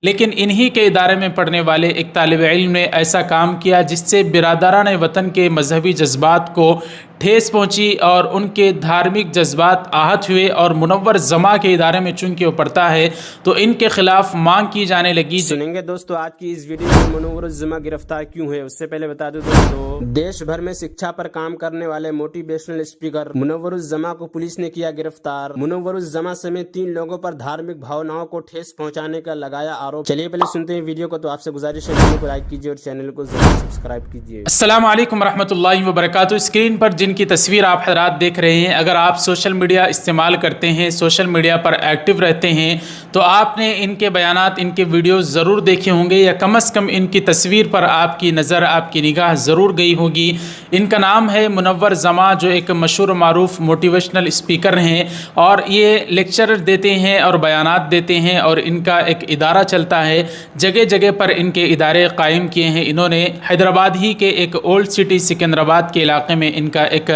لیکن انہی کے ادارے میں پڑھنے والے ایک طالب علم نے ایسا کام کیا جس سے برادران وطن کے مذہبی جذبات کو ٹھیس پہنچی اور ان کے دھارمک جذبات آہت ہوئے، اور منور زما کے ادارے میں چونکہ وہ پڑھتا ہے تو ان کے خلاف مانگ کی جانے لگی۔ سنیں گے دوستو آج کی اس ویڈیو میں منور الزما گرفتار کیوں ہے۔ اس سے پہلے بتا دوں دوستو، دیش بھر میں شکچھا پر کام کرنے والے موٹیویشنل اسپیکر منور الزما کو پولیس نے کیا گرفتار۔ منور الزما سمیت 3 لوگوں پر دھارمک بھاوناؤں کو ٹھیس پہنچانے کا لگایا آروپ۔ چلیے پہلے سنتے ہیں ویڈیو کو، تو آپ سے گزارش ہے ویڈیو کو لائک کیجیے اور چینل کو ضرور سبسکرائب کیجیے۔ السلام علیکم ورحمۃ اللہ وبرکاتہ۔ اسکرین پر جن کی تصویر آپ حضرات دیکھ رہے ہیں، اگر آپ سوشل میڈیا استعمال کرتے ہیں، سوشل میڈیا پر ایکٹیو رہتے ہیں، تو آپ نے ان کے بیانات، ان کے ویڈیوز ضرور دیکھے ہوں گے، یا کم از کم ان کی تصویر پر آپ کی نظر، آپ کی نگاہ ضرور گئی ہوگی۔ ان کا نام ہے منور زما، جو ایک مشہور و معروف موٹیویشنل اسپیکر ہیں، اور یہ لیکچر دیتے ہیں اور بیانات دیتے ہیں، اور ان کا ایک ادارہ چلتا ہے۔ جگہ جگہ پر ان کے ادارے قائم کیے ہیں انہوں نے۔ حیدرآباد ہی کے ایک اولڈ سٹی سکندرآباد کے علاقے میں ان کا ایک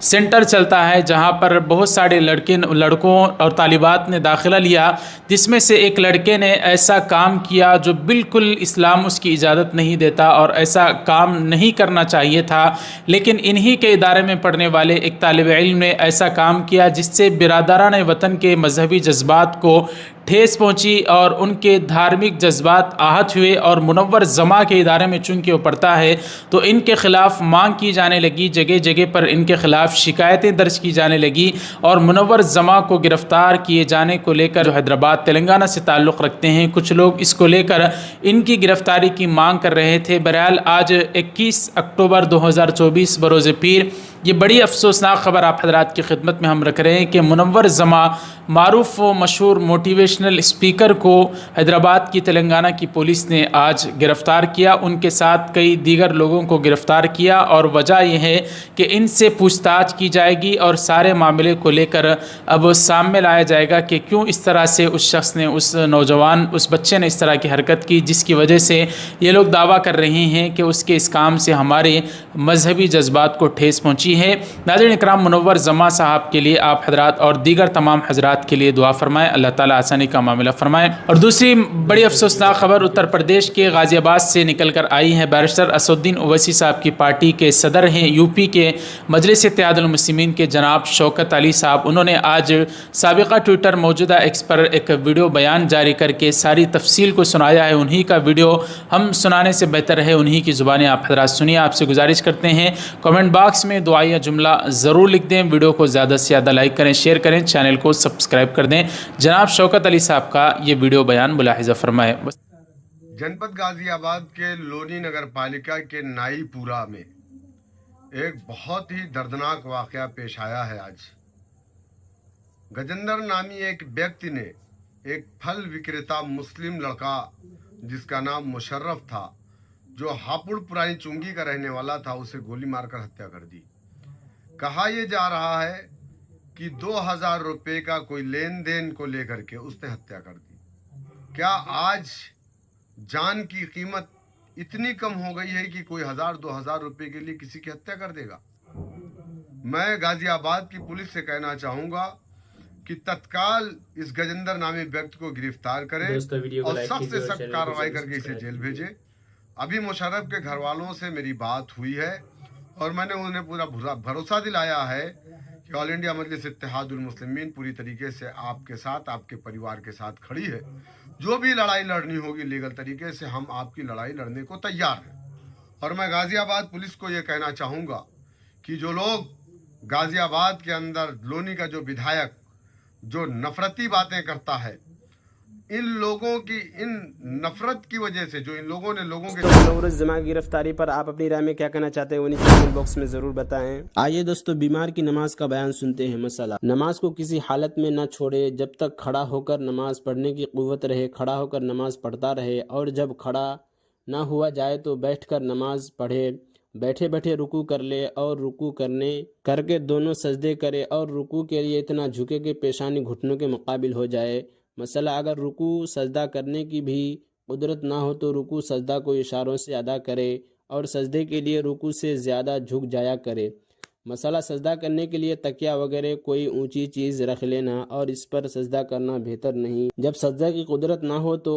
سینٹر چلتا ہے، جہاں پر بہت سارے لڑکوں اور طالبات نے داخلہ لیا، جس میں سے ایک لڑکے نے ایسا کام کیا جو بالکل اسلام اس کی اجازت نہیں دیتا، اور ایسا کام نہیں کرنا چاہیے تھا، لیکن انہی کے ادارے میں پڑھنے والے ایک طالب علم نے ایسا کام کیا جس سے برادران وطن کے مذہبی جذبات کو ٹھیس پہنچی اور ان کے دھارمک جذبات آہت ہوئے، اور منور زما کے ادارے میں چونکہ وہ پڑھتا ہے تو ان کے خلاف مانگ کی جانے لگی، جگہ جگہ پر ان کے خلاف شکایتیں درج کی جانے لگی، اور منور زما کو گرفتار کیے جانے کو لے کر جو حیدرآباد تلنگانہ سے تعلق رکھتے ہیں کچھ لوگ، اس کو لے کر ان کی گرفتاری کی مانگ کر رہے تھے۔ بہرحال آج 21 اکتوبر 2024 بروز پیر یہ بڑی افسوسناک خبر آپ حضرات کی خدمت میں ہم رکھ رہے ہیں کہ منور زما، معروف و مشہور موٹیویشنل اسپیکر کو حیدرآباد کی تلنگانہ کی پولیس نے آج گرفتار کیا۔ ان کے ساتھ کئی دیگر لوگوں کو گرفتار کیا، اور وجہ یہ ہے کہ ان سے پوچھ تاچھ کی جائے گی، اور سارے معاملے کو لے کر اب سامنے لایا جائے گا کہ کیوں اس طرح سے اس شخص نے، اس نوجوان، اس بچے نے اس طرح کی حرکت کی، جس کی وجہ سے یہ لوگ دعویٰ کر رہے ہیں کہ اس کے اس کام سے ہمارے مذہبی جذبات کو ٹھیس پہنچی ہے۔ ناظرین اکرام، منور زما صاحب کے لیے آپ حضرات اور دیگر تمام حضرات کے لیے دعا فرمائیں، اللہ تعالیٰ آسانی کا معاملہ فرمائیں۔ اور دوسری بڑی افسوسناک خبر اتر پردیش کے غازی آباد سے نکل کر آئی ہے۔ بیرسٹر اسد الدین اویسی صاحب کی پارٹی کے صدر ہیں یو پی کے مجلس اتحاد المسلمین کے جناب شوکت علی صاحب، انہوں نے آج سابقہ ٹویٹر موجودہ ایکس پر ایک ویڈیو بیان جاری کر کے ساری تفصیل کو سنایا ہے۔ انہی کا ویڈیو ہم سنانے سے بہتر ہے انہی کی زبانیں آپ حضرات سنیے۔ آپ سے گزارش کرتے ہیں کمنٹ باکس میں دعائیہ جملہ ضرور لکھ دیں، ویڈیو کو زیادہ سے زیادہ لائک کریں، شیئر کریں، چینل کو سبسکرائب کر دیں۔ جناب شوکت علی صاحب کا یہ ویڈیو بیان ملاحظہ فرمائیں۔ جنپد غازی آباد کے لونی نگر پالیکا کے نائی پورا میں ایک بہت ہی دردناک واقعہ پیش آیا ہے۔ آج گجندر نامی ایک ویکتی نے ایک پھل وکریتا مسلم لڑکا جس کا نام مشرف تھا، جو ہاپوڑ پرانی چنگی کا رہنے والا تھا، اسے گولی مار کر ہتیا کر دی۔ کہا یہ جا رہا ہے کہ 2000 روپے کا کوئی لین دین کو لے کر کے اس نے ہتیا کر دی۔ کیا آج جان کی قیمت اتنی کم ہو گئی ہے کہ کوئی 1000-2000 روپے کے لیے کسی کی ہتیا کر دے گا؟ میں غازی آباد کی پولیس سے کہنا چاہوں گا کہ تتکال اس گجندر نامی ویکتی کو گرفتار کرے اور سخت سے سخت کارروائی کر کے اسے جیل بھیجے۔ ابھی مشرف کے گھر والوں سے میری بات ہوئی ہے، اور میں نے انہیں پورا بھروسہ دلایا ہے کہ آل انڈیا مجلس اتحاد المسلمین پوری طریقے سے آپ کے ساتھ، آپ کے پریوار کے ساتھ کھڑی ہے۔ جو بھی لڑائی لڑنی ہوگی لیگل طریقے سے، ہم آپ کی لڑائی لڑنے کو تیار ہیں۔ اور میں غازی آباد پولیس کو یہ کہنا چاہوں گا کہ جو لوگ غازی آباد کے اندر لونی کا جو ودھایک جو نفرتی باتیں کرتا ہے، ان لوگوں کی ان نفرت کی وجہ سے جو ان لوگوں نے لوگوں کے منور الزما کی گرفتاری پر آپ اپنی رائے میں کیا کہنا چاہتے ہیں وہ نیچے کمنٹ باکس میں ضرور بتائیں۔ آئیے دوستو بیمار کی نماز کا بیان سنتے ہیں۔ مسئلہ: نماز کو کسی حالت میں نہ چھوڑے جب تک کھڑا ہو کر نماز پڑھنے کی قوت رہے، کھڑا ہو کر نماز پڑھتا رہے، اور جب کھڑا نہ ہوا جائے تو بیٹھ کر نماز پڑھے، بیٹھے بیٹھے رکوع کر لے اور رکوع کر کے دونوں سجدے کرے، اور رکوع کے لیے اتنا جھکے کہ پیشانی گھٹنوں کے مقابل ہو جائے۔ مسئلہ: اگر رکوع سجدہ کرنے کی بھی قدرت نہ ہو تو رکوع سجدہ کو اشاروں سے ادا کرے، اور سجدے کے لیے رکوع سے زیادہ جھک جایا کرے۔ مسئلہ: سجدہ کرنے کے لیے تکیہ وغیرہ کوئی اونچی چیز رکھ لینا اور اس پر سجدہ کرنا بہتر نہیں۔ جب سجدہ کی قدرت نہ ہو تو